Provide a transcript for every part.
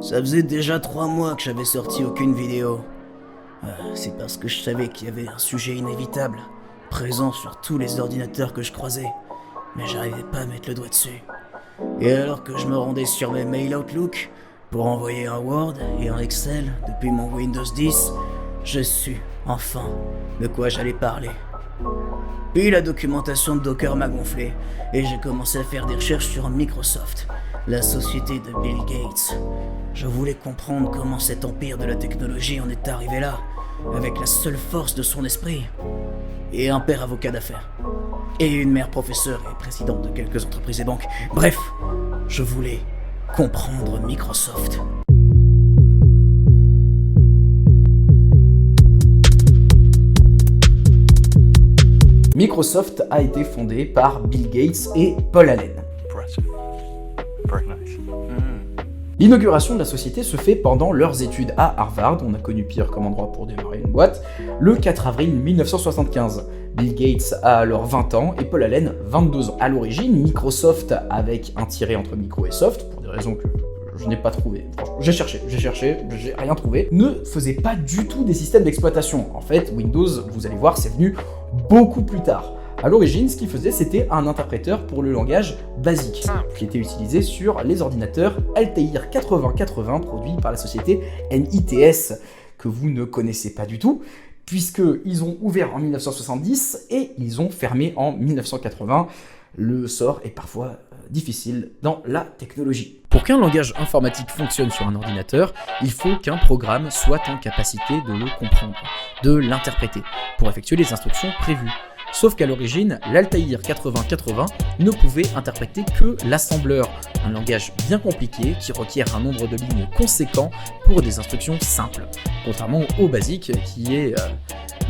Ça faisait déjà 3 mois que j'avais sorti aucune vidéo. C'est parce que je savais qu'il y avait un sujet inévitable, présent sur tous les ordinateurs que je croisais, mais j'arrivais pas à mettre le doigt dessus. Et alors que je me rendais sur mes mails Outlook pour envoyer un Word et un Excel depuis mon Windows 10, je su, enfin, de quoi j'allais parler. Puis la documentation de Docker m'a gonflé, et j'ai commencé à faire des recherches sur Microsoft, la société de Bill Gates. Je voulais comprendre comment cet empire de la technologie en est arrivé là, avec la seule force de son esprit. Et un père avocat d'affaires. Et une mère professeure et présidente de quelques entreprises et banques. Bref, je voulais comprendre Microsoft. Microsoft a été fondé par Bill Gates et Paul Allen. L'inauguration de la société se fait pendant leurs études à Harvard, on a connu pire comme endroit pour démarrer une boîte, le 4 avril 1975. Bill Gates a alors 20 ans et Paul Allen 22 ans. À l'origine, Microsoft, avec un tiret entre micro et soft, pour des raisons que je n'ai pas trouvé. J'ai cherché, j'ai rien trouvé, ne faisait pas du tout des systèmes d'exploitation. En fait, Windows, vous allez voir, c'est venu beaucoup plus tard. À l'origine, ce qu'il faisait, c'était un interpréteur pour le langage BASIC, qui était utilisé sur les ordinateurs Altair 8080 produits par la société NITS, que vous ne connaissez pas du tout, puisqu'ils ont ouvert en 1970 et ils ont fermé en 1980. Le sort est parfois difficile dans la technologie. Pour qu'un langage informatique fonctionne sur un ordinateur, il faut qu'un programme soit en capacité de le comprendre, de l'interpréter, pour effectuer les instructions prévues. Sauf qu'à l'origine, l'Altair 8080 ne pouvait interpréter que l'assembleur, un langage bien compliqué qui requiert un nombre de lignes conséquent pour des instructions simples, contrairement au BASIC qui est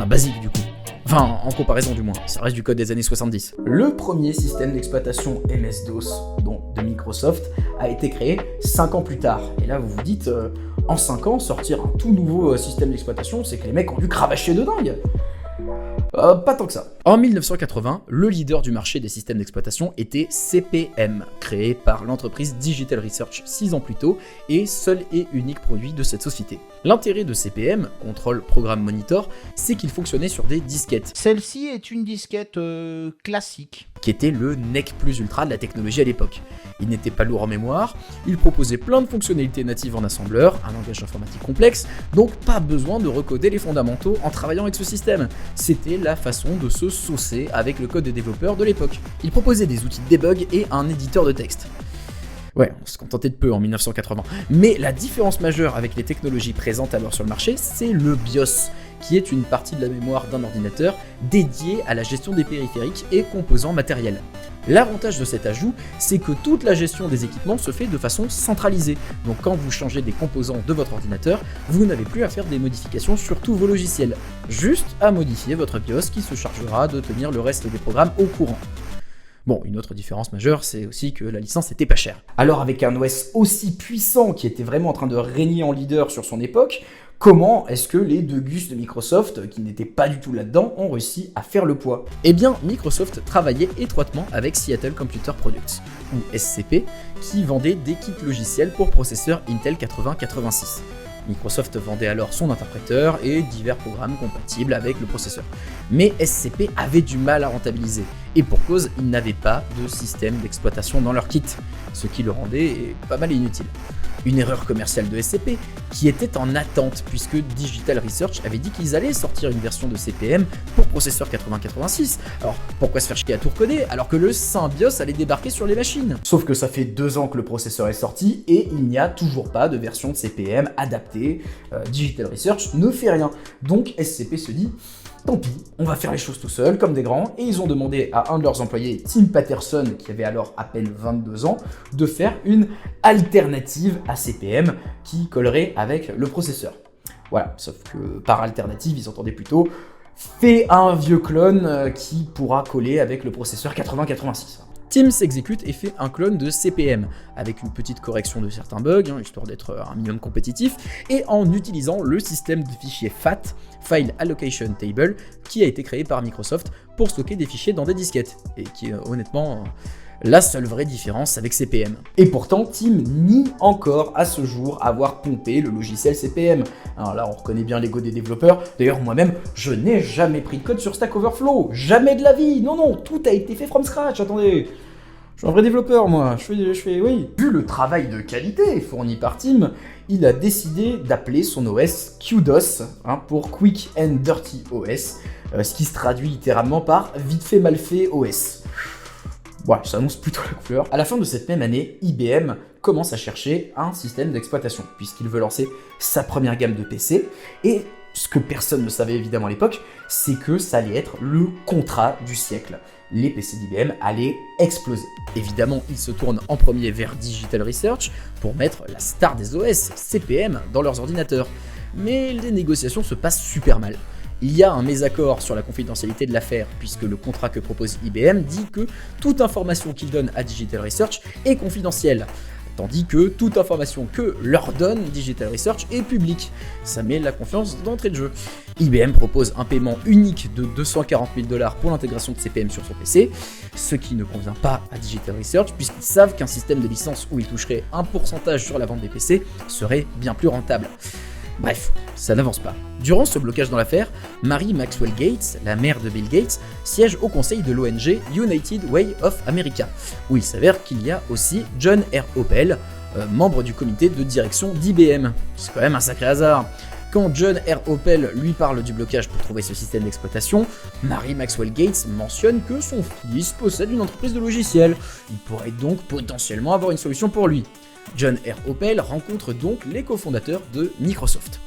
basique du coup. Enfin, en comparaison du moins, ça reste du code des années 70. Le premier système d'exploitation MS-DOS de Microsoft a été créé 5 ans plus tard. Et là vous vous dites, en 5 ans, sortir un tout nouveau système d'exploitation, c'est que les mecs ont dû cravacher de dingue. Pas tant que ça. En 1980, le leader du marché des systèmes d'exploitation était CP/M, créé par l'entreprise Digital Research 6 ans plus tôt et seul et unique produit de cette société. L'intérêt de CP/M, Control Program Monitor, c'est qu'il fonctionnait sur des disquettes. Celle-ci est une disquette classique, qui était le NEC plus ultra de la technologie à l'époque. Il n'était pas lourd en mémoire, il proposait plein de fonctionnalités natives en assembleur, un langage informatique complexe, donc pas besoin de recoder les fondamentaux en travaillant avec ce système. C'était la façon de se saucer avec le code des développeurs de l'époque. Il proposait des outils de debug et un éditeur de texte. Ouais, on se contentait de peu en 1980. Mais la différence majeure avec les technologies présentes alors sur le marché, c'est le BIOS, qui est une partie de la mémoire d'un ordinateur dédiée à la gestion des périphériques et composants matériels. L'avantage de cet ajout, c'est que toute la gestion des équipements se fait de façon centralisée. Donc quand vous changez des composants de votre ordinateur, vous n'avez plus à faire des modifications sur tous vos logiciels. Juste à modifier votre BIOS qui se chargera de tenir le reste des programmes au courant. Bon, une autre différence majeure, c'est aussi que la licence était pas chère. Alors avec un OS aussi puissant qui était vraiment en train de régner en leader sur son époque, comment est-ce que les deux gus de Microsoft, qui n'étaient pas du tout là-dedans, ont réussi à faire le poids? Eh bien, Microsoft travaillait étroitement avec Seattle Computer Products, ou SCP, qui vendait des kits logiciels pour processeurs Intel 8086. Microsoft vendait alors son interpréteur et divers programmes compatibles avec le processeur. Mais SCP avait du mal à rentabiliser, et pour cause, ils n'avaient pas de système d'exploitation dans leur kit, ce qui le rendait pas mal inutile. Une erreur commerciale de SCP qui était en attente puisque Digital Research avait dit qu'ils allaient sortir une version de CP/M pour processeur 8086. Alors pourquoi se faire chier à tout recoder alors que le Symbios allait débarquer sur les machines? Sauf que ça fait 2 ans que le processeur est sorti et il n'y a toujours pas de version de CP/M adaptée. Digital Research ne fait rien. Donc SCP se dit, tant pis, on va faire les choses tout seul, comme des grands, et ils ont demandé à un de leurs employés, Tim Patterson, qui avait alors à peine 22 ans, de faire une alternative à CP/M qui collerait avec le processeur. Voilà, sauf que par alternative, ils entendaient plutôt fais un vieux clone qui pourra coller avec le processeur 8086. Tim s'exécute et fait un clone de CP/M, avec une petite correction de certains bugs, histoire d'être un minimum compétitif, et en utilisant le système de fichiers FAT, File Allocation Table, qui a été créé par Microsoft pour stocker des fichiers dans des disquettes, et qui honnêtement la seule vraie différence avec CP/M. Et pourtant, Tim nie encore à ce jour avoir pompé le logiciel CP/M. Alors là, on reconnaît bien l'ego des développeurs. D'ailleurs, moi-même, je n'ai jamais pris de code sur Stack Overflow. Jamais de la vie. Non, tout a été fait from scratch. Attendez. Je suis un vrai développeur, moi. Oui. Vu le travail de qualité fourni par Tim, il a décidé d'appeler son OS QDOS, pour Quick and Dirty OS, ce qui se traduit littéralement par vite fait mal fait OS. Voilà, ça annonce plutôt la couleur. À la fin de cette même année, IBM commence à chercher un système d'exploitation, puisqu'il veut lancer sa première gamme de PC, et ce que personne ne savait évidemment à l'époque, c'est que ça allait être le contrat du siècle. Les PC d'IBM allaient exploser. Évidemment, il se tourne en premier vers Digital Research pour mettre la star des OS, CP/M, dans leurs ordinateurs. Mais les négociations se passent super mal. Il y a un mésaccord sur la confidentialité de l'affaire, puisque le contrat que propose IBM dit que toute information qu'il donne à Digital Research est confidentielle, tandis que toute information que leur donne Digital Research est publique. Ça met la confiance d'entrée de jeu. IBM propose un paiement unique de 240 000 $ pour l'intégration de CP/M sur son PC, ce qui ne convient pas à Digital Research, puisqu'ils savent qu'un système de licence où ils toucheraient un pourcentage sur la vente des PC serait bien plus rentable. Bref, ça n'avance pas. Durant ce blocage dans l'affaire, Mary Maxwell Gates, la mère de Bill Gates, siège au conseil de l'ONG United Way of America, où il s'avère qu'il y a aussi John R. Opel, membre du comité de direction d'IBM. C'est quand même un sacré hasard. Quand John R. Opel lui parle du blocage pour trouver ce système d'exploitation, Mary Maxwell Gates mentionne que son fils possède une entreprise de logiciels. Il pourrait donc potentiellement avoir une solution pour lui. John R. Opel rencontre donc les cofondateurs de Microsoft.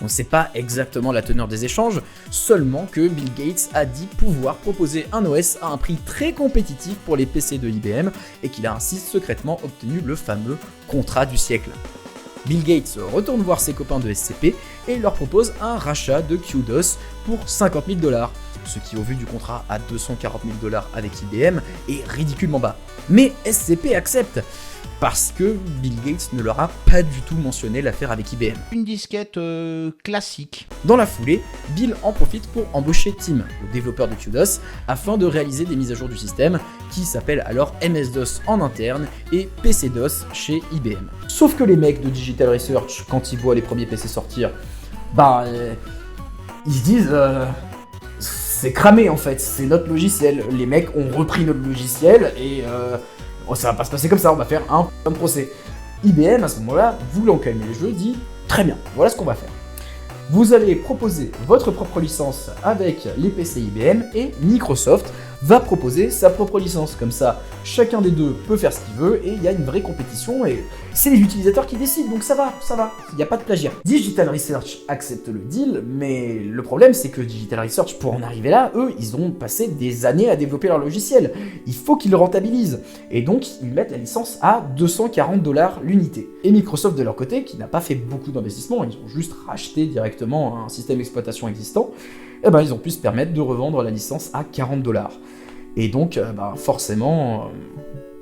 On ne sait pas exactement la teneur des échanges, seulement que Bill Gates a dit pouvoir proposer un OS à un prix très compétitif pour les PC de IBM et qu'il a ainsi secrètement obtenu le fameux contrat du siècle. Bill Gates retourne voir ses copains de SCP et leur propose un rachat de QDOS pour 50 000 $, ce qui au vu du contrat à 240 000 $ avec IBM est ridiculement bas. Mais SCP accepte, parce que Bill Gates ne leur a pas du tout mentionné l'affaire avec IBM. Une disquette classique. Dans la foulée, Bill en profite pour embaucher Tim, le développeur de QDOS, afin de réaliser des mises à jour du système, qui s'appellent alors MS-DOS en interne et PC-DOS chez IBM. Sauf que les mecs de Digital Research, quand ils voient les premiers PC sortir, ils se disent c'est cramé en fait, c'est notre logiciel. Les mecs ont repris notre logiciel et ça va pas se passer comme ça, on va faire un procès. IBM à ce moment-là, voulant calmer les jeux, dit très bien, voilà ce qu'on va faire. Vous allez proposer votre propre licence avec les PC IBM et Microsoft va proposer sa propre licence. Comme ça, chacun des deux peut faire ce qu'il veut et il y a une vraie compétition et c'est les utilisateurs qui décident, donc ça va, il n'y a pas de plagiat. Digital Research accepte le deal, mais le problème c'est que Digital Research, pour en arriver là, eux, ils ont passé des années à développer leur logiciel. Il faut qu'ils le rentabilisent. Et donc, ils mettent la licence à 240 $ l'unité. Et Microsoft, de leur côté, qui n'a pas fait beaucoup d'investissement, ils ont juste racheté directement un système d'exploitation existant, ils ont pu se permettre de revendre la licence à 40 $. Et donc, forcément,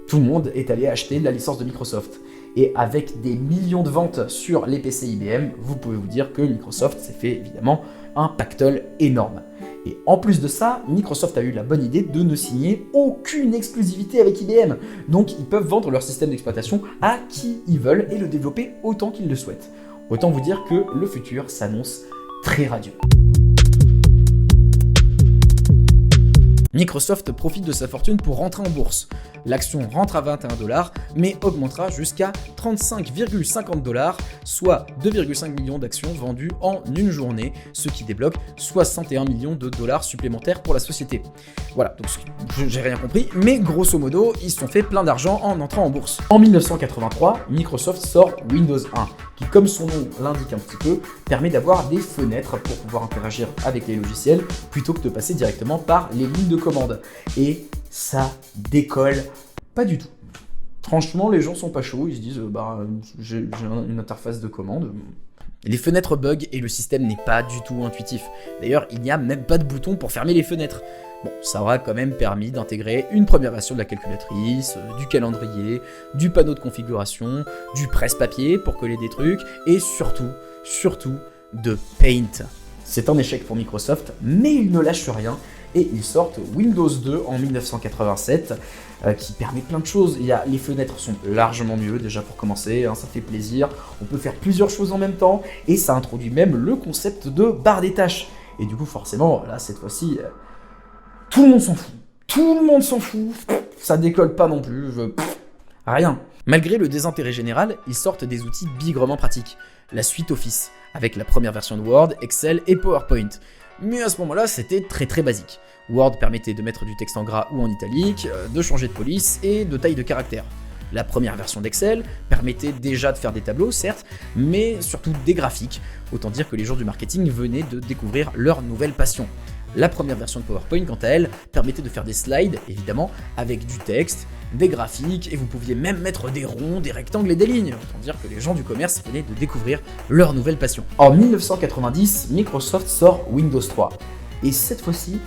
tout le monde est allé acheter la licence de Microsoft. Et avec des millions de ventes sur les PC IBM, vous pouvez vous dire que Microsoft s'est fait évidemment un pactole énorme. Et en plus de ça, Microsoft a eu la bonne idée de ne signer aucune exclusivité avec IBM. Donc ils peuvent vendre leur système d'exploitation à qui ils veulent et le développer autant qu'ils le souhaitent. Autant vous dire que le futur s'annonce très radieux. Microsoft profite de sa fortune pour rentrer en bourse. L'action rentre à 21 $, mais augmentera jusqu'à 35,50 $, soit 2,5 millions d'actions vendues en une journée, ce qui débloque 61 millions de $ supplémentaires pour la société. Voilà, donc j'ai rien compris, mais grosso modo, ils se sont fait plein d'argent en entrant en bourse. En 1983, Microsoft sort Windows 1, qui, comme son nom l'indique un petit peu, permet d'avoir des fenêtres pour pouvoir interagir avec les logiciels, plutôt que de passer directement par les lignes de commande. Et ça décolle pas du tout. Franchement, les gens sont pas chauds, ils se disent j'ai une interface de commande. Les fenêtres bug et le système n'est pas du tout intuitif. D'ailleurs, il n'y a même pas de bouton pour fermer les fenêtres. Bon, ça aura quand même permis d'intégrer une première version de la calculatrice, du calendrier, du panneau de configuration, du presse-papier pour coller des trucs, et surtout, de Paint. C'est un échec pour Microsoft, mais ils ne lâchent rien. et ils sortent Windows 2 en 1987 qui permet plein de choses. Les fenêtres sont largement mieux déjà pour commencer, ça fait plaisir, on peut faire plusieurs choses en même temps et ça introduit même le concept de barre des tâches. Et du coup forcément là cette fois-ci tout le monde s'en fout. Tout le monde s'en fout, ça décolle pas non plus, rien. Malgré le désintérêt général, ils sortent des outils bigrement pratiques. La suite Office, avec la première version de Word, Excel et PowerPoint. Mais à ce moment-là, c'était très basique. Word permettait de mettre du texte en gras ou en italique, de changer de police et de taille de caractère. La première version d'Excel permettait déjà de faire des tableaux, certes, mais surtout des graphiques. Autant dire que les gens du marketing venaient de découvrir leur nouvelle passion. La première version de PowerPoint, quant à elle, permettait de faire des slides, évidemment, avec du texte, des graphiques, et vous pouviez même mettre des ronds, des rectangles et des lignes. Autant dire que les gens du commerce venaient de découvrir leur nouvelle passion. En 1990, Microsoft sort Windows 3. Et cette fois-ci,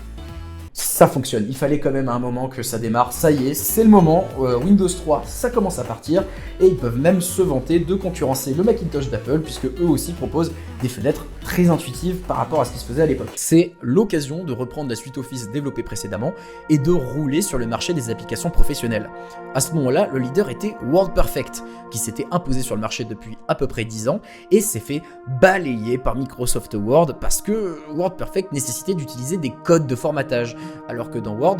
ça fonctionne. Il fallait quand même un moment que ça démarre. Ça y est, c'est le moment. Windows 3, ça commence à partir. Et ils peuvent même se vanter de concurrencer le Macintosh d'Apple, puisque eux aussi proposent des fenêtres très intuitives par rapport à ce qui se faisait à l'époque. C'est l'occasion de reprendre la suite Office développée précédemment et de rouler sur le marché des applications professionnelles. À ce moment-là, le leader était WordPerfect, qui s'était imposé sur le marché depuis à peu près 10 ans et s'est fait balayer par Microsoft Word parce que WordPerfect nécessitait d'utiliser des codes de formatage. Alors que dans Word,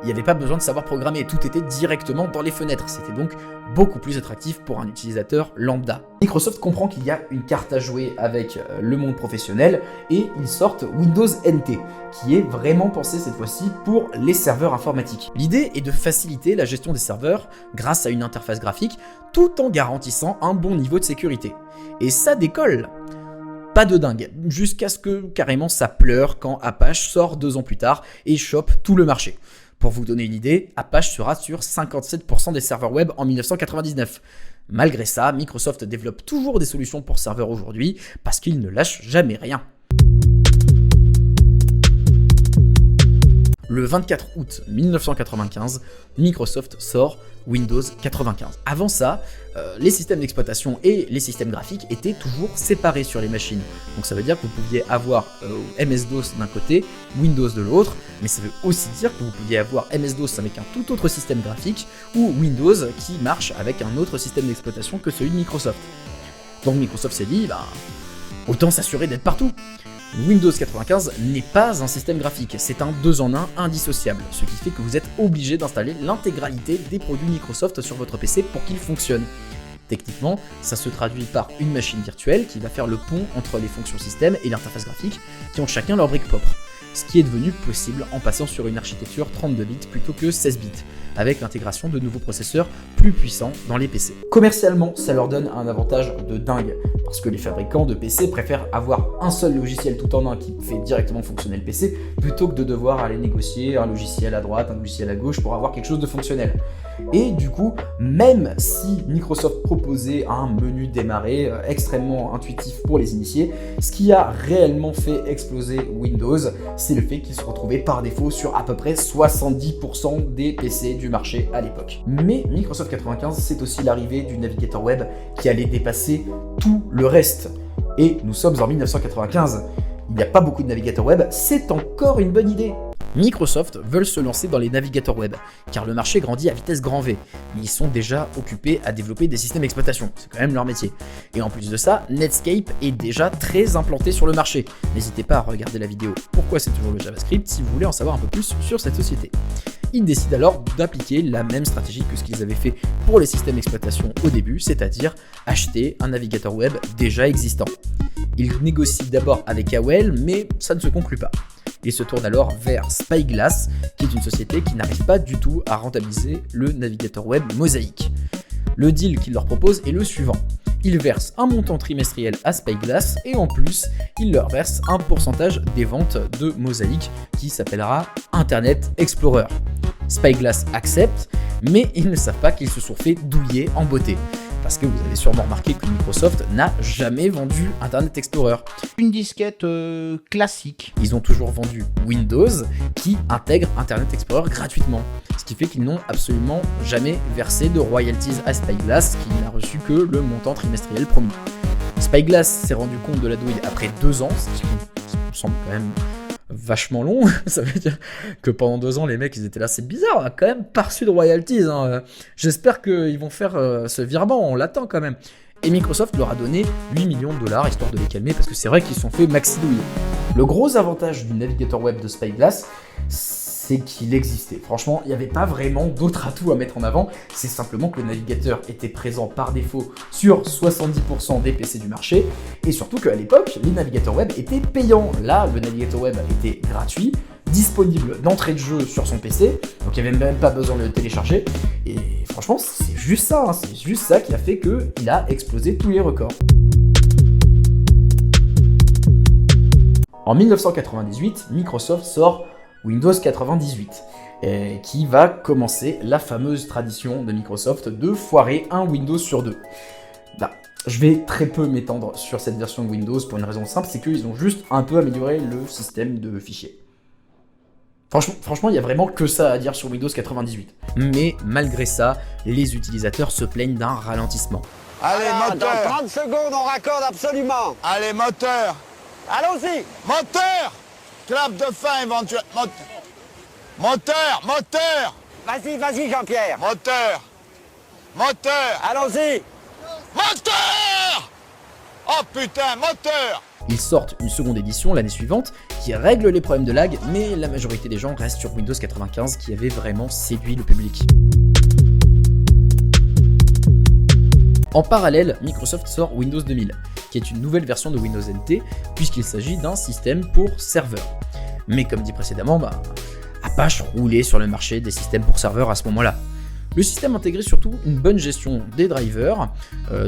il n'y avait pas besoin de savoir programmer, tout était directement dans les fenêtres. C'était donc beaucoup plus attractif pour un utilisateur lambda. Microsoft comprend qu'il y a une carte à jouer avec le monde professionnel et ils sortent Windows NT, qui est vraiment pensé cette fois-ci pour les serveurs informatiques. L'idée est de faciliter la gestion des serveurs grâce à une interface graphique tout en garantissant un bon niveau de sécurité. Et ça décolle! Pas de dingue, jusqu'à ce que carrément ça pleure quand Apache sort 2 ans plus tard et chope tout le marché. Pour vous donner une idée, Apache sera sur 57% des serveurs web en 1999. Malgré ça, Microsoft développe toujours des solutions pour serveurs aujourd'hui parce qu'ils ne lâchent jamais rien. Le 24 août 1995, Microsoft sort Windows 95. Avant ça, les systèmes d'exploitation et les systèmes graphiques étaient toujours séparés sur les machines. Donc ça veut dire que vous pouviez avoir MS-DOS d'un côté, Windows de l'autre, mais ça veut aussi dire que vous pouviez avoir MS-DOS avec un tout autre système graphique ou Windows qui marche avec un autre système d'exploitation que celui de Microsoft. Donc Microsoft s'est dit, autant s'assurer d'être partout. Windows 95 n'est pas un système graphique, c'est un 2 en 1 indissociable, ce qui fait que vous êtes obligé d'installer l'intégralité des produits Microsoft sur votre PC pour qu'ils fonctionnent. Techniquement, ça se traduit par une machine virtuelle qui va faire le pont entre les fonctions système et l'interface graphique, qui ont chacun leur brique propre, ce qui est devenu possible en passant sur une architecture 32 bits plutôt que 16 bits, avec l'intégration de nouveaux processeurs plus puissants dans les PC. Commercialement, ça leur donne un avantage de dingue, parce que les fabricants de PC préfèrent avoir un seul logiciel tout en un qui fait directement fonctionner le PC, plutôt que de devoir aller négocier un logiciel à droite, un logiciel à gauche pour avoir quelque chose de fonctionnel. Et du coup, même si Microsoft proposait un menu démarrer extrêmement intuitif pour les initiés, ce qui a réellement fait exploser Windows, c'est le fait qu'il se retrouvait par défaut sur à peu près 70% des PC du marché à l'époque. Mais Microsoft 95, c'est aussi l'arrivée du navigateur web qui allait dépasser tout le reste. Et nous sommes en 1995. Il n'y a pas beaucoup de navigateurs web, c'est encore une bonne idée. Microsoft veulent se lancer dans les navigateurs web, car le marché grandit à vitesse grand V, mais ils sont déjà occupés à développer des systèmes d'exploitation, c'est quand même leur métier. Et en plus de ça, Netscape est déjà très implanté sur le marché. N'hésitez pas à regarder la vidéo Pourquoi c'est toujours le JavaScript si vous voulez en savoir un peu plus sur cette société. Ils décident alors d'appliquer la même stratégie que ce qu'ils avaient fait pour les systèmes d'exploitation au début, c'est-à-dire acheter un navigateur web déjà existant. Ils négocient d'abord avec AOL, mais ça ne se conclut pas. Ils se tournent alors vers Spyglass, qui est une société qui n'arrive pas du tout à rentabiliser le navigateur web Mosaic. Le deal qu'ils leur proposent est le suivant. Ils versent un montant trimestriel à Spyglass et en plus, ils leur versent un pourcentage des ventes de Mosaic qui s'appellera Internet Explorer. Spyglass accepte, mais ils ne savent pas qu'ils se sont fait douiller en beauté. Parce que vous avez sûrement remarqué que Microsoft n'a jamais vendu Internet Explorer. Une disquette classique. Ils ont toujours vendu Windows qui intègre Internet Explorer gratuitement. Ce qui fait qu'ils n'ont absolument jamais versé de royalties à Spyglass qui n'a reçu que le montant trimestriel promis. Spyglass s'est rendu compte de la douille après 2 ans, ce qui me semble quand même vachement long. Ça veut dire que pendant 2 ans, les mecs, ils étaient là, c'est bizarre, on a quand même pas reçu de royalties. J'espère qu'ils vont faire ce virement, on l'attend quand même. Et Microsoft leur a donné 8 millions de dollars, histoire de les calmer, parce que c'est vrai qu'ils se sont fait maxidouiller. Le gros avantage du navigateur web de Spyglass, c'est qu'il existait. Franchement, il n'y avait pas vraiment d'autres atouts à mettre en avant, c'est simplement que le navigateur était présent par défaut sur 70% des PC du marché, et surtout qu'à l'époque, les navigateurs web étaient payants. Là, le navigateur web était gratuit, disponible d'entrée de jeu sur son PC, donc il n'y avait même pas besoin de le télécharger, et franchement, c'est juste ça qui a fait qu'il a explosé tous les records. En 1998, Microsoft sort Windows 98, qui va commencer la fameuse tradition de Microsoft de foirer un Windows sur 2. Je vais très peu m'étendre sur cette version de Windows pour une raison simple, c'est qu'ils ont juste un peu amélioré le système de fichiers. Franchement, il y a vraiment que ça à dire sur Windows 98. Mais malgré ça, les utilisateurs se plaignent d'un ralentissement. Allez, Voilà, moteur. dans 30 secondes, on raccorde absolument. Allez, moteur. Allons-y. Moteur. Clap de fin éventuellement. Moteur. Vas-y, Jean-Pierre. Moteur. Allons-y. Moteur. Oh putain, moteur. Ils sortent une seconde édition l'année suivante qui règle les problèmes de lag, mais la majorité des gens restent sur Windows 95 qui avait vraiment séduit le public. En parallèle, Microsoft sort Windows 2000, qui est une nouvelle version de Windows NT, puisqu'il s'agit d'un système pour serveur. Mais comme dit précédemment, Apache roulait sur le marché des systèmes pour serveur à ce moment-là. Le système intégrait surtout une bonne gestion des drivers,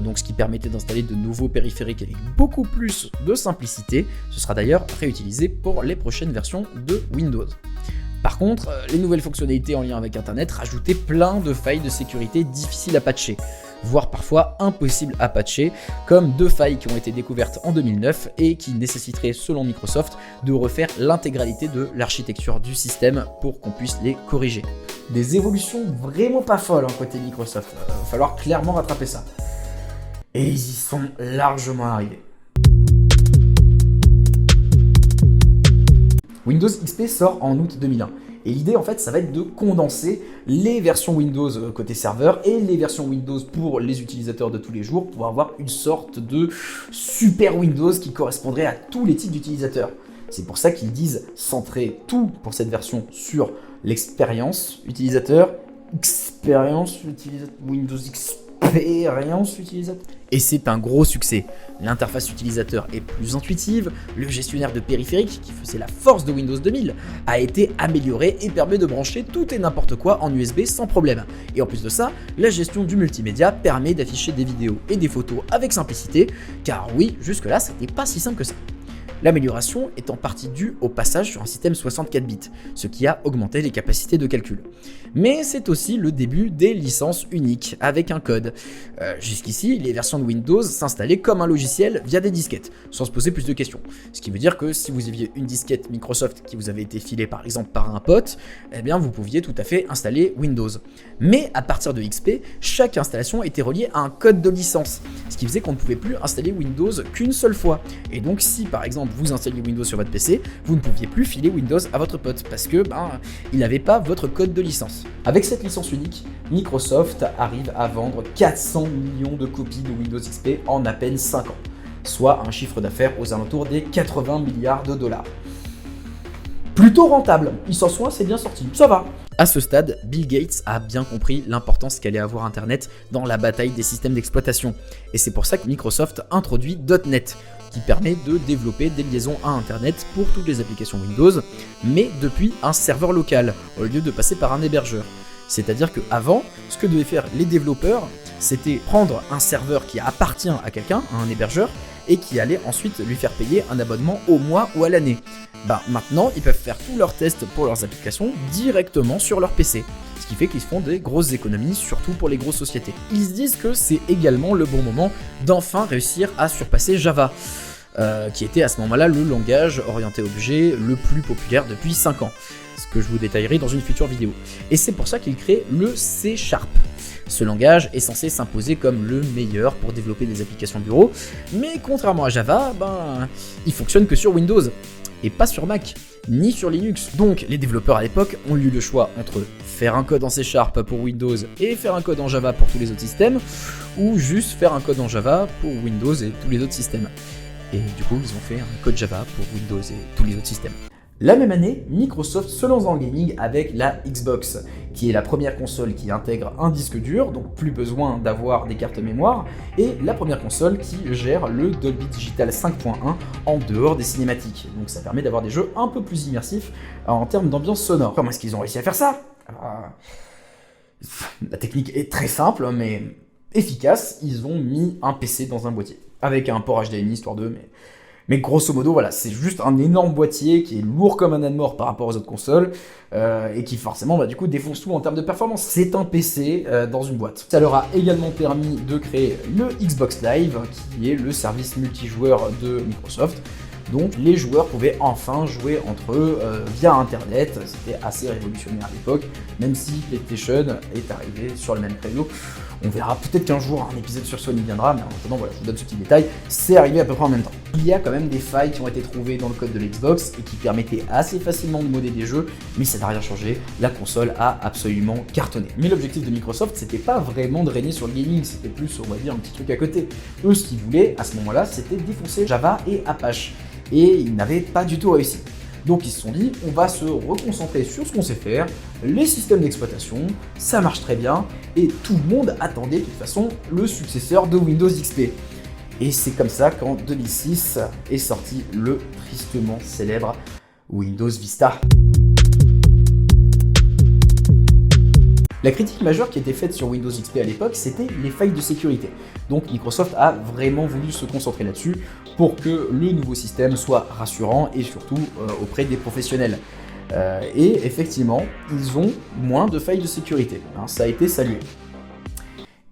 donc ce qui permettait d'installer de nouveaux périphériques avec beaucoup plus de simplicité. Ce sera d'ailleurs réutilisé pour les prochaines versions de Windows. Par contre, les nouvelles fonctionnalités en lien avec Internet rajoutaient plein de failles de sécurité difficiles à patcher, voire parfois impossibles à patcher, comme 2 failles qui ont été découvertes en 2009 et qui nécessiteraient, selon Microsoft, de refaire l'intégralité de l'architecture du système pour qu'on puisse les corriger. Des évolutions vraiment pas folles côté Microsoft, il va falloir clairement rattraper ça. Et ils y sont largement arrivés. Windows XP sort en août 2001. Et l'idée, en fait, ça va être de condenser les versions Windows côté serveur et les versions Windows pour les utilisateurs de tous les jours pour avoir une sorte de super Windows qui correspondrait à tous les types d'utilisateurs. C'est pour ça qu'ils disent centrer tout pour cette version sur l'expérience utilisateur, Windows expérience utilisateur. Et c'est un gros succès. L'interface utilisateur est plus intuitive, le gestionnaire de périphériques, qui faisait la force de Windows 2000, a été amélioré et permet de brancher tout et n'importe quoi en USB sans problème. Et en plus de ça, la gestion du multimédia permet d'afficher des vidéos et des photos avec simplicité, car oui, jusque-là, c'était pas si simple que ça. L'amélioration est en partie due au passage sur un système 64 bits, ce qui a augmenté les capacités de calcul. Mais c'est aussi le début des licences uniques avec un code. Jusqu'ici, les versions de Windows s'installaient comme un logiciel via des disquettes, sans se poser plus de questions. Ce qui veut dire que si vous aviez une disquette Microsoft qui vous avait été filée par exemple par un pote, eh bien vous pouviez tout à fait installer Windows. Mais à partir de XP, chaque installation était reliée à un code de licence, ce qui faisait qu'on ne pouvait plus installer Windows qu'une seule fois. Et donc si par exemple vous installiez Windows sur votre PC, vous ne pouviez plus filer Windows à votre pote parce que il n'avait pas votre code de licence. Avec cette licence unique, Microsoft arrive à vendre 400 millions de copies de Windows XP en à peine 5 ans, soit un chiffre d'affaires aux alentours des 80 milliards de dollars. Plutôt rentable, ils s'en sont assez bien sortis, ça va. À ce stade, Bill Gates a bien compris l'importance qu'allait avoir Internet dans la bataille des systèmes d'exploitation. Et c'est pour ça que Microsoft introduit .NET, qui permet de développer des liaisons à Internet pour toutes les applications Windows, mais depuis un serveur local, au lieu de passer par un hébergeur. C'est-à-dire qu'avant, ce que devaient faire les développeurs, c'était prendre un serveur qui appartient à quelqu'un, à un hébergeur, et qui allait ensuite lui faire payer un abonnement au mois ou à l'année. Maintenant, ils peuvent faire tous leurs tests pour leurs applications directement sur leur PC. Ce qui fait qu'ils font des grosses économies, surtout pour les grosses sociétés. Ils se disent que c'est également le bon moment d'enfin réussir à surpasser Java, qui était à ce moment-là le langage orienté objet le plus populaire depuis 5 ans. Ce que je vous détaillerai dans une future vidéo. Et c'est pour ça qu'ils créent le C#. Ce langage est censé s'imposer comme le meilleur pour développer des applications bureau, mais contrairement à Java, il fonctionne que sur Windows, et pas sur Mac. ni sur Linux. Donc les développeurs à l'époque ont eu le choix entre faire un code en C# pour Windows et faire un code en Java pour tous les autres systèmes, ou juste faire un code en Java pour Windows et tous les autres systèmes. Et du coup, ils ont fait un code Java pour Windows et tous les autres systèmes. La même année, Microsoft se lance dans le gaming avec la Xbox, qui est la première console qui intègre un disque dur, donc plus besoin d'avoir des cartes mémoire, et la première console qui gère le Dolby Digital 5.1 en dehors des cinématiques. Donc ça permet d'avoir des jeux un peu plus immersifs en termes d'ambiance sonore. Comment est-ce qu'ils ont réussi à faire ça ? La technique est très simple, mais efficace. Ils ont mis un PC dans un boîtier, avec un port HDMI, histoire de... Mais grosso modo, voilà, c'est juste un énorme boîtier qui est lourd comme un âne mort par rapport aux autres consoles et qui forcément, du coup, défonce tout en termes de performance. C'est un PC dans une boîte. Ça leur a également permis de créer le Xbox Live, qui est le service multijoueur de Microsoft. Donc les joueurs pouvaient enfin jouer entre eux via Internet. C'était assez révolutionnaire à l'époque, même si PlayStation est arrivé sur le même créneau. On verra peut-être qu'un jour un épisode sur Sony viendra, mais en attendant, voilà, je vous donne ce petit détail, c'est arrivé à peu près en même temps. Il y a quand même des failles qui ont été trouvées dans le code de l'Xbox et qui permettaient assez facilement de modder des jeux, mais ça n'a rien changé, la console a absolument cartonné. Mais l'objectif de Microsoft, c'était pas vraiment de régner sur le gaming, c'était plus, on va dire, un petit truc à côté. Eux, ce qu'ils voulaient, à ce moment-là, c'était défoncer Java et Apache. Et ils n'avaient pas du tout réussi. Donc ils se sont dit, on va se reconcentrer sur ce qu'on sait faire, les systèmes d'exploitation, ça marche très bien, et tout le monde attendait de toute façon le successeur de Windows XP. Et c'est comme ça qu'en 2006 est sorti le tristement célèbre Windows Vista. La critique majeure qui était faite sur Windows XP à l'époque, c'était les failles de sécurité. Donc Microsoft a vraiment voulu se concentrer là-dessus pour que le nouveau système soit rassurant et surtout auprès des professionnels. Et effectivement, ils ont moins de failles de sécurité. Ça a été salué.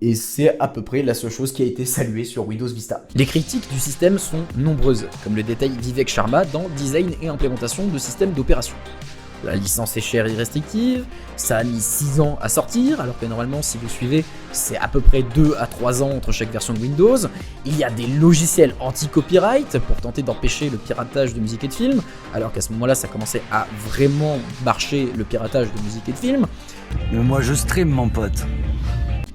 Et c'est à peu près la seule chose qui a été saluée sur Windows Vista. Les critiques du système sont nombreuses, comme le détaille Vivek Sharma dans Design et implémentation de systèmes d'opération. La licence est chère et restrictive, ça a mis 6 ans à sortir, alors que normalement, si vous suivez, c'est à peu près 2 à 3 ans entre chaque version de Windows. Il y a des logiciels anti-copyright pour tenter d'empêcher le piratage de musique et de films, alors qu'à ce moment-là, ça commençait à vraiment marcher le piratage de musique et de films. Moi, je stream, mon pote.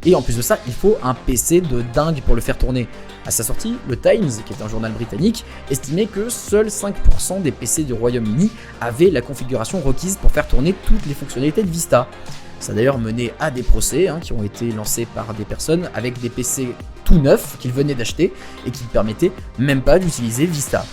Et en plus de ça, il faut un PC de dingue pour le faire tourner. À sa sortie, le Times, qui est un journal britannique, estimait que seuls 5% des PC du Royaume-Uni avaient la configuration requise pour faire tourner toutes les fonctionnalités de Vista. Ça a d'ailleurs mené à des procès qui ont été lancés par des personnes avec des PC tout neufs qu'ils venaient d'acheter et qui ne permettaient même pas d'utiliser Vista.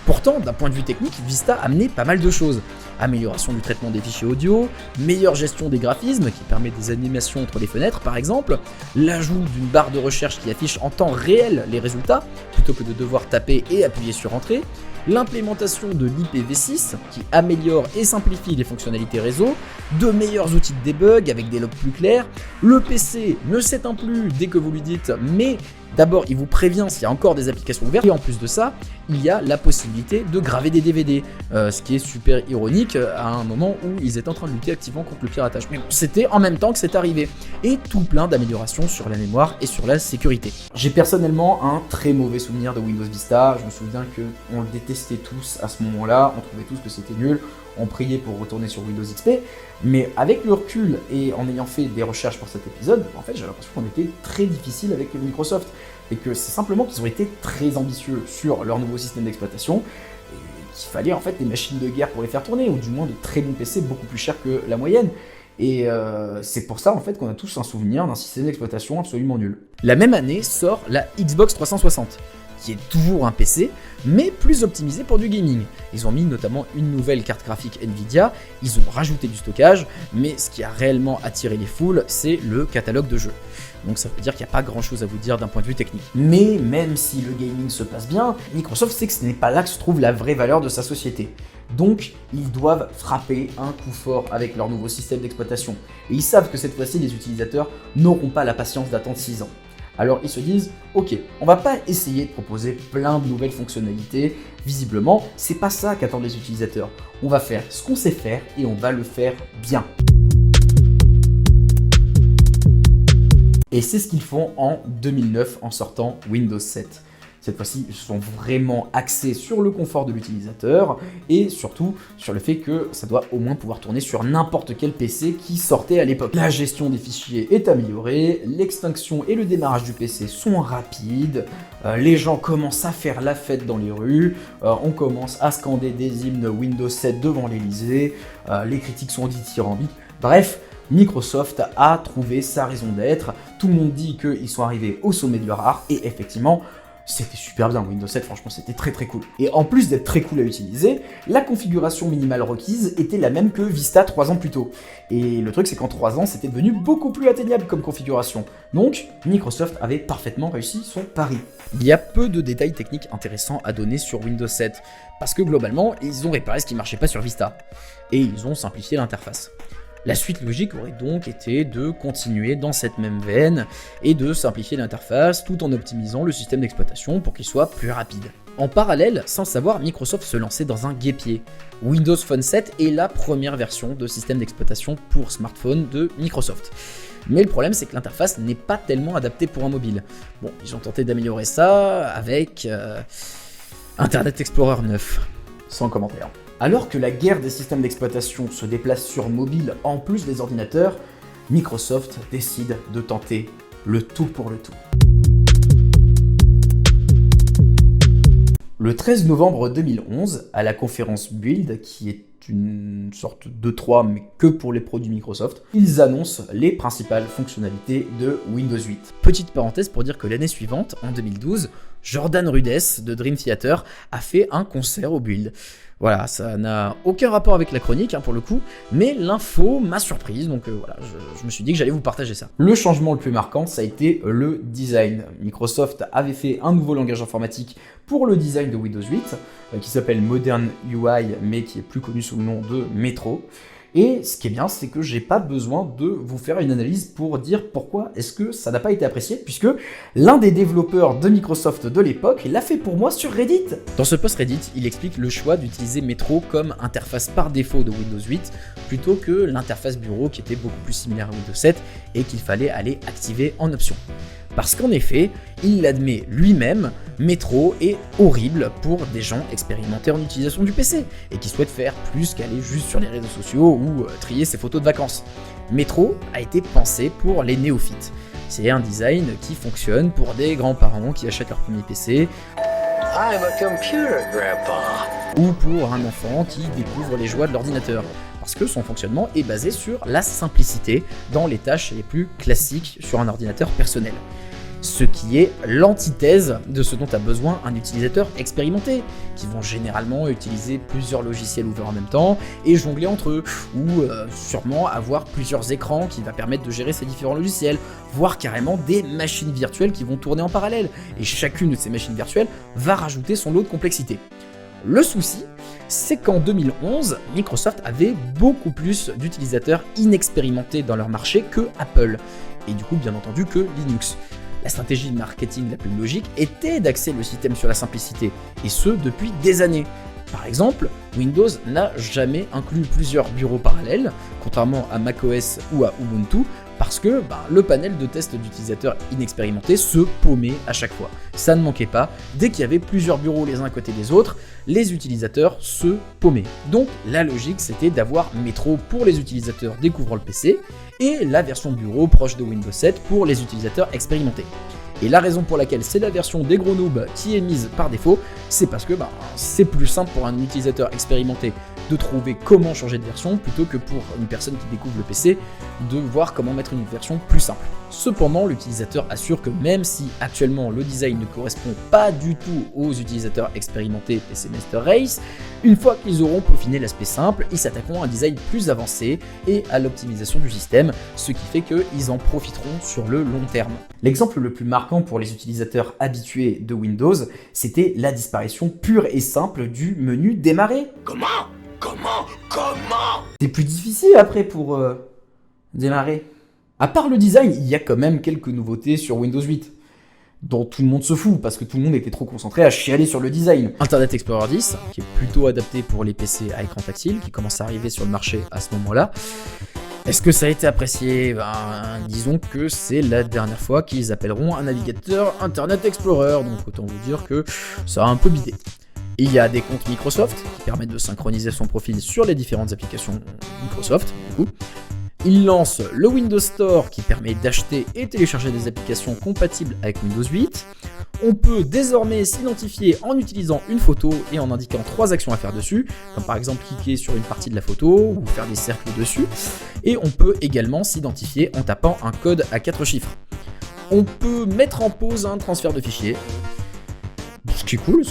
Pourtant, d'un point de vue technique, Vista amenait pas mal de choses. Amélioration du traitement des fichiers audio, meilleure gestion des graphismes qui permet des animations entre les fenêtres par exemple, l'ajout d'une barre de recherche qui affiche en temps réel les résultats plutôt que de devoir taper et appuyer sur Entrée, l'implémentation de l'IPv6 qui améliore et simplifie les fonctionnalités réseau, de meilleurs outils de debug avec des logs plus clairs, le PC ne s'éteint plus dès que vous lui dites mais d'abord il vous prévient s'il y a encore des applications ouvertes et en plus de ça il y a la possibilité de graver des DVD, ce qui est super ironique à un moment où ils étaient en train de lutter activement contre le piratage. Mais bon, c'était en même temps que c'est arrivé et tout plein d'améliorations sur la mémoire et sur la sécurité. J'ai personnellement un très mauvais souvenir de Windows Vista, je me souviens qu'on le détestait tous à ce moment-là, on trouvait tous que c'était nul, on priait pour retourner sur Windows XP, mais avec le recul et en ayant fait des recherches pour cet épisode, en fait j'ai l'impression qu'on était très difficile avec Microsoft et que c'est simplement qu'ils ont été très ambitieux sur leur nouveau système d'exploitation et qu'il fallait en fait des machines de guerre pour les faire tourner ou du moins de très bons PC beaucoup plus chers que la moyenne. Et c'est pour ça en fait qu'on a tous un souvenir d'un système d'exploitation absolument nul. La même année sort la Xbox 360, qui est toujours un PC, mais plus optimisé pour du gaming. Ils ont mis notamment une nouvelle carte graphique Nvidia, ils ont rajouté du stockage, mais ce qui a réellement attiré les foules, c'est le catalogue de jeux. Donc ça veut dire qu'il n'y a pas grand chose à vous dire d'un point de vue technique. Mais même si le gaming se passe bien, Microsoft sait que ce n'est pas là que se trouve la vraie valeur de sa société. Donc ils doivent frapper un coup fort avec leur nouveau système d'exploitation. Et ils savent que cette fois-ci les utilisateurs n'auront pas la patience d'attendre 6 ans. Alors ils se disent, ok, on va pas essayer de proposer plein de nouvelles fonctionnalités, visiblement c'est pas ça qu'attendent les utilisateurs. On va faire ce qu'on sait faire et on va le faire bien. Et c'est ce qu'ils font en 2009 en sortant Windows 7. Cette fois-ci, ils sont vraiment axés sur le confort de l'utilisateur et surtout sur le fait que ça doit au moins pouvoir tourner sur n'importe quel PC qui sortait à l'époque. La gestion des fichiers est améliorée, l'extinction et le démarrage du PC sont rapides, les gens commencent à faire la fête dans les rues, on commence à scander des hymnes Windows 7 devant l'Elysée, les critiques sont dithyrambiques, bref, Microsoft a trouvé sa raison d'être, tout le monde dit qu'ils sont arrivés au sommet de leur art, et effectivement, c'était super bien, Windows 7, franchement, c'était très très cool. Et en plus d'être très cool à utiliser, la configuration minimale requise était la même que Vista 3 ans plus tôt. Et le truc, c'est qu'en 3 ans, c'était devenu beaucoup plus atteignable comme configuration. Donc, Microsoft avait parfaitement réussi son pari. Il y a peu de détails techniques intéressants à donner sur Windows 7, parce que globalement, ils ont réparé ce qui marchait pas sur Vista. Et ils ont simplifié l'interface. La suite logique aurait donc été de continuer dans cette même veine et de simplifier l'interface tout en optimisant le système d'exploitation pour qu'il soit plus rapide. En parallèle, sans le savoir, Microsoft se lançait dans un guêpier. Windows Phone 7 est la première version de système d'exploitation pour smartphone de Microsoft. Mais le problème, c'est que l'interface n'est pas tellement adaptée pour un mobile. Bon, ils ont tenté d'améliorer ça avec Internet Explorer 9, sans commentaire. Alors que la guerre des systèmes d'exploitation se déplace sur mobile en plus des ordinateurs, Microsoft décide de tenter le tout pour le tout. Le 13 novembre 2011, à la conférence Build, qui est une sorte d'E3 mais que pour les produits Microsoft, ils annoncent les principales fonctionnalités de Windows 8. Petite parenthèse pour dire que l'année suivante, en 2012, Jordan Rudess de Dream Theater a fait un concert au Build. Voilà, ça n'a aucun rapport avec la chronique pour le coup, mais l'info m'a surprise, donc voilà, je me suis dit que j'allais vous partager ça. Le changement le plus marquant, ça a été le design. Microsoft avait fait un nouveau langage informatique pour le design de Windows 8, qui s'appelle Modern UI, mais qui est plus connu sous le nom de Metro. Et ce qui est bien, c'est que j'ai pas besoin de vous faire une analyse pour dire pourquoi est-ce que ça n'a pas été apprécié, puisque l'un des développeurs de Microsoft de l'époque l'a fait pour moi sur Reddit. Dans ce post Reddit, il explique le choix d'utiliser Metro comme interface par défaut de Windows 8, plutôt que l'interface bureau qui était beaucoup plus similaire à Windows 7 et qu'il fallait aller activer en option. Parce qu'en effet, il l'admet lui-même, Metro est horrible pour des gens expérimentés en utilisation du PC et qui souhaitent faire plus qu'aller juste sur les réseaux sociaux ou trier ses photos de vacances. Metro a été pensé pour les néophytes. C'est un design qui fonctionne pour des grands-parents qui achètent leur premier PC, I'm a computer, Grandpa. ou pour un enfant qui découvre les joies de l'ordinateur. Parce que son fonctionnement est basé sur la simplicité dans les tâches les plus classiques sur un ordinateur personnel. Ce qui est l'antithèse de ce dont a besoin un utilisateur expérimenté, qui vont généralement utiliser plusieurs logiciels ouverts en même temps et jongler entre eux, ou sûrement avoir plusieurs écrans qui va permettre de gérer ces différents logiciels, voire carrément des machines virtuelles qui vont tourner en parallèle, et chacune de ces machines virtuelles va rajouter son lot de complexité. Le souci, c'est qu'en 2011, Microsoft avait beaucoup plus d'utilisateurs inexpérimentés dans leur marché que Apple, et du coup bien entendu que Linux. La stratégie de marketing la plus logique était d'axer le système sur la simplicité, et ce depuis des années. Par exemple, Windows n'a jamais inclus plusieurs bureaux parallèles, contrairement à macOS ou à Ubuntu, parce que le panel de tests d'utilisateurs inexpérimentés se paumait à chaque fois. Ça ne manquait pas, dès qu'il y avait plusieurs bureaux les uns à côté des autres, les utilisateurs se paumaient. Donc la logique c'était d'avoir Metro pour les utilisateurs découvrant le PC, et la version bureau proche de Windows 7 pour les utilisateurs expérimentés. Et la raison pour laquelle c'est la version des gros noobs qui est mise par défaut, c'est parce que c'est plus simple pour un utilisateur expérimenté de trouver comment changer de version plutôt que pour une personne qui découvre le PC de voir comment mettre une version plus simple. Cependant, l'utilisateur assure que même si actuellement le design ne correspond pas du tout aux utilisateurs expérimentés PC Master Race, une fois qu'ils auront peaufiné l'aspect simple, ils s'attaqueront à un design plus avancé et à l'optimisation du système, ce qui fait qu'ils en profiteront sur le long terme. L'exemple le plus marquant pour les utilisateurs habitués de Windows, c'était la disparition pure et simple du menu démarrer. Comment? C'est plus difficile après pour démarrer. À part le design, il y a quand même quelques nouveautés sur Windows 8, dont tout le monde se fout, parce que tout le monde était trop concentré à chialer sur le design. Internet Explorer 10, qui est plutôt adapté pour les PC à écran tactile, qui commence à arriver sur le marché à ce moment-là. Est-ce que ça a été apprécié? Disons que c'est la dernière fois qu'ils appelleront un navigateur Internet Explorer, donc autant vous dire que ça a un peu bidé. Il y a des comptes Microsoft qui permettent de synchroniser son profil sur les différentes applications Microsoft, du coup. Il lance le Windows Store qui permet d'acheter et télécharger des applications compatibles avec Windows 8. On peut désormais s'identifier en utilisant une photo et en indiquant 3 actions à faire dessus, comme par exemple cliquer sur une partie de la photo ou faire des cercles dessus. Et on peut également s'identifier en tapant un code à 4 chiffres. On peut mettre en pause un transfert de fichiers. Ce qui est cool,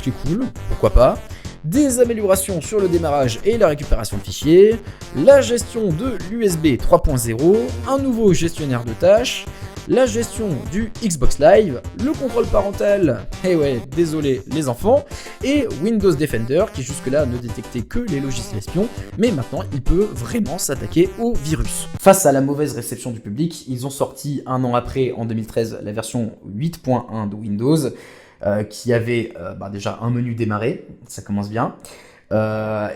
pourquoi pas. Des améliorations sur le démarrage et la récupération de fichiers, la gestion de l'USB 3.0, un nouveau gestionnaire de tâches, la gestion du Xbox Live, le contrôle parental, désolé les enfants, et Windows Defender qui jusque-là ne détectait que les logiciels espions, mais maintenant il peut vraiment s'attaquer aux virus. Face à la mauvaise réception du public, ils ont sorti un an après, en 2013, la version 8.1 de Windows, qui avait déjà un menu démarrer, ça commence bien. On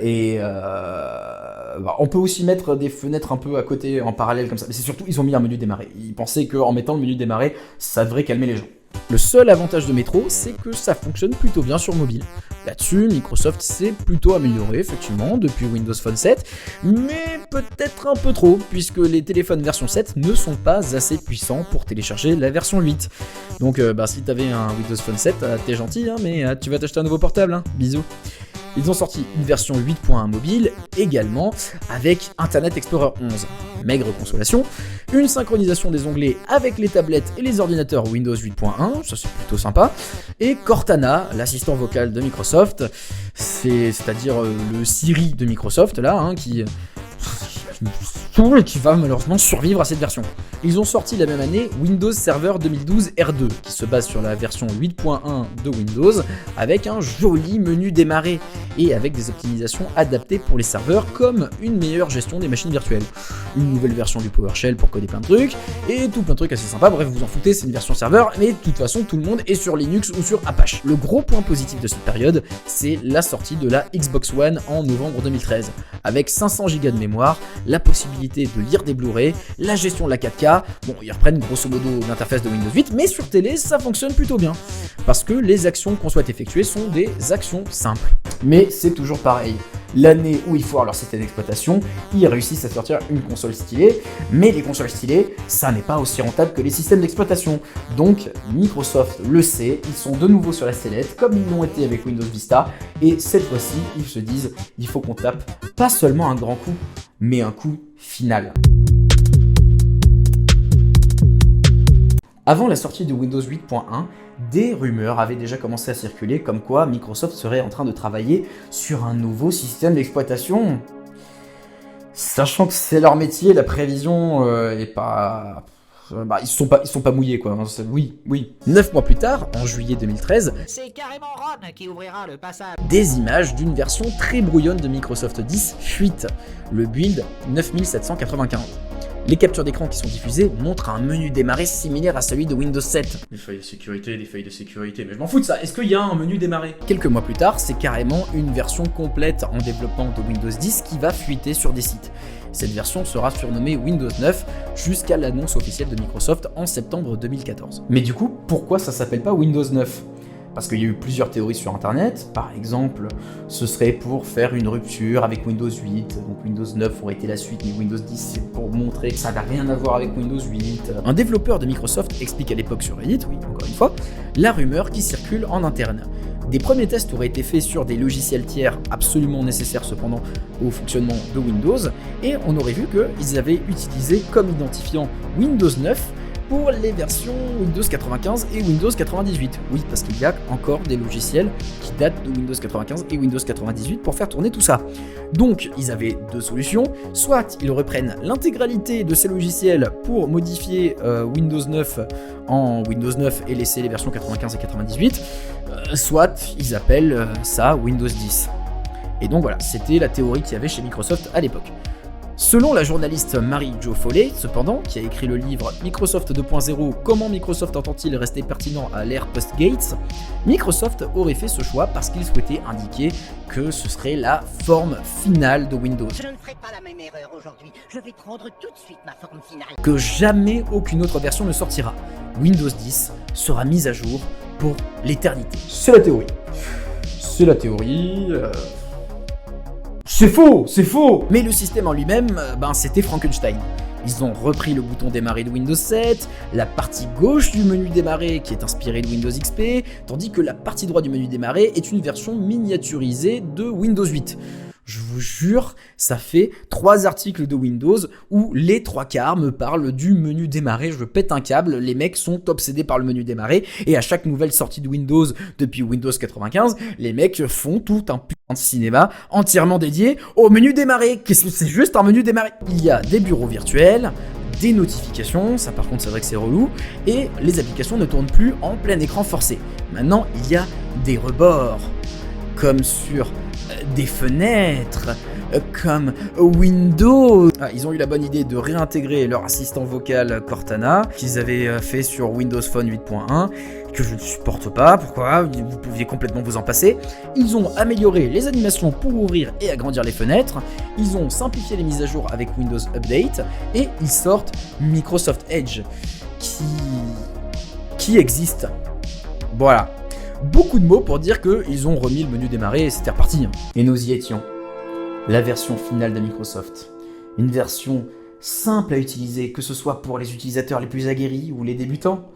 peut aussi mettre des fenêtres un peu à côté, en parallèle comme ça, mais c'est surtout ils ont mis un menu démarrer. Ils pensaient qu'en mettant le menu démarrer, ça devrait calmer les gens. Le seul avantage de Metro, c'est que ça fonctionne plutôt bien sur mobile. Là-dessus, Microsoft s'est plutôt amélioré, effectivement, depuis Windows Phone 7, mais peut-être un peu trop, puisque les téléphones version 7 ne sont pas assez puissants pour télécharger la version 8. Donc, si t'avais un Windows Phone 7, t'es gentil, mais tu vas t'acheter un nouveau portable, bisous. Ils ont sorti une version 8.1 mobile, également, avec Internet Explorer 11. Maigre consolation. Une synchronisation des onglets avec les tablettes et les ordinateurs Windows 8.1, ça c'est plutôt sympa. Et Cortana, l'assistant vocal de Microsoft, c'est-à-dire le Siri de Microsoft, là, qui va malheureusement survivre à cette version. Ils ont sorti la même année Windows Server 2012 R2, qui se base sur la version 8.1 de Windows, avec un joli menu démarrer, et avec des optimisations adaptées pour les serveurs, comme une meilleure gestion des machines virtuelles. Une nouvelle version du PowerShell pour coder plein de trucs, et tout plein de trucs assez sympas, bref vous en foutez, c'est une version serveur, mais de toute façon tout le monde est sur Linux ou sur Apache. Le gros point positif de cette période, c'est la sortie de la Xbox One en novembre 2013, avec 500 Go de mémoire, la possibilité de lire des Blu-ray, la gestion de la 4K, ils reprennent grosso modo l'interface de Windows 8, mais sur télé ça fonctionne plutôt bien, parce que les actions qu'on souhaite effectuer sont des actions simples. Mais c'est toujours pareil, l'année où ils foirent leur système d'exploitation, ils réussissent à sortir une console stylée, mais les consoles stylées, ça n'est pas aussi rentable que les systèmes d'exploitation. Donc Microsoft le sait, ils sont de nouveau sur la sellette, comme ils l'ont été avec Windows Vista, et cette fois-ci, ils se disent, il faut qu'on tape pas seulement un grand coup, mais un coup final. Avant la sortie de Windows 8.1, des rumeurs avaient déjà commencé à circuler comme quoi Microsoft serait en train de travailler sur un nouveau système d'exploitation. Sachant que c'est leur métier, la prévision est pas... ils sont pas mouillés quoi, oui. 9 mois plus tard, en juillet 2013, c'est carrément Ron qui ouvrira le passage. Des images d'une version très brouillonne de Microsoft 10 fuitent, le build 9795. Les captures d'écran qui sont diffusées montrent un menu démarrer similaire à celui de Windows 7. Des failles de sécurité, mais je m'en fous de ça, est-ce qu'il y a un menu démarrer? Quelques mois plus tard, c'est carrément une version complète en développement de Windows 10 qui va fuiter sur des sites. Cette version sera surnommée Windows 9 jusqu'à l'annonce officielle de Microsoft en septembre 2014. Mais du coup, pourquoi ça s'appelle pas Windows 9 ? Parce qu'il y a eu plusieurs théories sur internet, par exemple, ce serait pour faire une rupture avec Windows 8, donc Windows 9 aurait été la suite, mais Windows 10 c'est pour montrer que ça n'a rien à voir avec Windows 8. Un développeur de Microsoft explique à l'époque sur Reddit, oui, encore une fois, la rumeur qui circule en interne. Des premiers tests auraient été faits sur des logiciels tiers absolument nécessaires cependant au fonctionnement de Windows, et on aurait vu qu'ils avaient utilisé comme identifiant Windows 9 pour les versions Windows 95 et Windows 98. Oui, parce qu'il y a encore des logiciels qui datent de Windows 95 et Windows 98 pour faire tourner tout ça. Donc, ils avaient deux solutions. Soit ils reprennent l'intégralité de ces logiciels pour modifier Windows 9 en Windows 9 et laisser les versions 95 et 98, soit ils appellent ça Windows 10. Et donc voilà, c'était la théorie qu'il y avait chez Microsoft à l'époque. Selon la journaliste Mary-Jo Foley, cependant, qui a écrit le livre Microsoft 2.0, comment Microsoft entend-il rester pertinent à l'ère post-Gates, Microsoft aurait fait ce choix parce qu'il souhaitait indiquer que ce serait la forme finale de Windows. Je ne ferai pas la même erreur aujourd'hui. Je vais prendre tout de suite ma forme finale. Que jamais aucune autre version ne sortira. Windows 10 sera mise à jour pour l'éternité. C'est la théorie. C'est la théorie. C'est faux. Mais le système en lui-même, c'était Frankenstein. Ils ont repris le bouton démarrer de Windows 7, la partie gauche du menu démarrer qui est inspirée de Windows XP, tandis que la partie droite du menu démarrer est une version miniaturisée de Windows 8. Je vous jure, ça fait 3 articles de Windows où les 3/4 me parlent du menu démarrer. Je pète un câble, les mecs sont obsédés par le menu démarrer et à chaque nouvelle sortie de Windows depuis Windows 95, les mecs font tout un putain de cinéma entièrement dédié au menu démarrer. Qu'est-ce que c'est? Juste un menu démarrer. Il y a des bureaux virtuels, des notifications, ça par contre c'est vrai que c'est relou, et les applications ne tournent plus en plein écran forcé. Maintenant, il y a des rebords, comme sur des fenêtres, comme Windows. Ils ont eu la bonne idée de réintégrer leur assistant vocal Cortana qu'ils avaient fait sur Windows Phone 8.1, que je ne supporte pas. Pourquoi? Vous pouviez complètement vous en passer. Ils ont amélioré les animations pour ouvrir et agrandir les fenêtres. Ils ont simplifié les mises à jour avec Windows Update et ils sortent Microsoft Edge qui existe. Voilà. Beaucoup de mots pour dire qu'ils ont remis le menu démarrer et c'était reparti. Et nous y étions. La version finale de Microsoft. Une version simple à utiliser, que ce soit pour les utilisateurs les plus aguerris ou les débutants,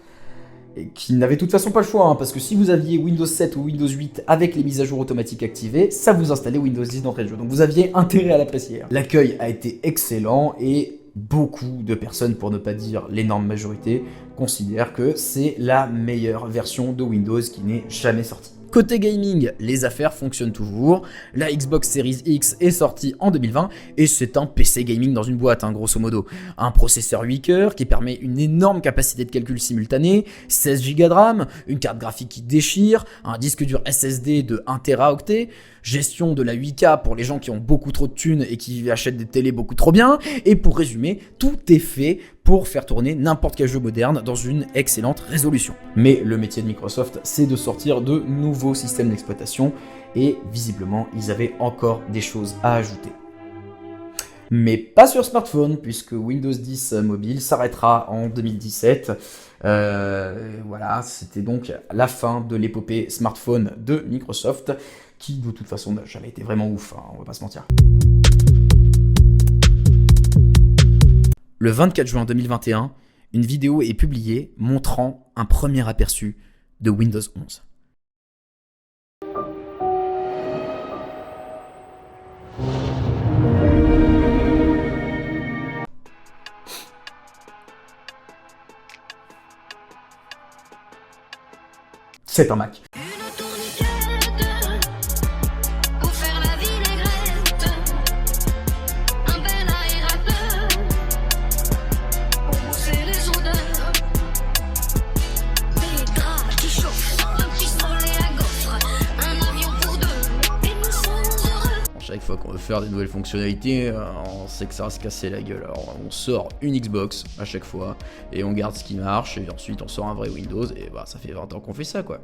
et qui n'avaient de toute façon pas le choix, parce que si vous aviez Windows 7 ou Windows 8 avec les mises à jour automatiques activées, ça vous installait Windows 10 d'entrée de jeu. Donc vous aviez intérêt à l'apprécier. L'accueil a été excellent et beaucoup de personnes, pour ne pas dire l'énorme majorité, considèrent que c'est la meilleure version de Windows qui n'est jamais sortie. Côté gaming, les affaires fonctionnent toujours. La Xbox Series X est sortie en 2020 et c'est un PC gaming dans une boîte, grosso modo. Un processeur 8 cœurs qui permet une énorme capacité de calcul simultané, 16 Go de RAM, une carte graphique qui déchire, un disque dur SSD de 1 Teraoctet, gestion de la 8K pour les gens qui ont beaucoup trop de thunes et qui achètent des télés beaucoup trop bien. Et pour résumer, tout est fait pour faire tourner n'importe quel jeu moderne dans une excellente résolution. Mais le métier de Microsoft, c'est de sortir de nouveaux systèmes d'exploitation et visiblement, ils avaient encore des choses à ajouter. Mais pas sur smartphone, puisque Windows 10 mobile s'arrêtera en 2017. Voilà, c'était donc la fin de l'épopée smartphone de Microsoft, qui de toute façon n'a jamais été vraiment ouf, on va pas se mentir. Le 24 juin 2021, une vidéo est publiée montrant un premier aperçu de Windows 11. C'est un Mac. Chaque fois qu'on veut faire des nouvelles fonctionnalités, on sait que ça va se casser la gueule. Alors on sort une Xbox à chaque fois et on garde ce qui marche et ensuite on sort un vrai Windows et ça fait 20 ans qu'on fait ça quoi.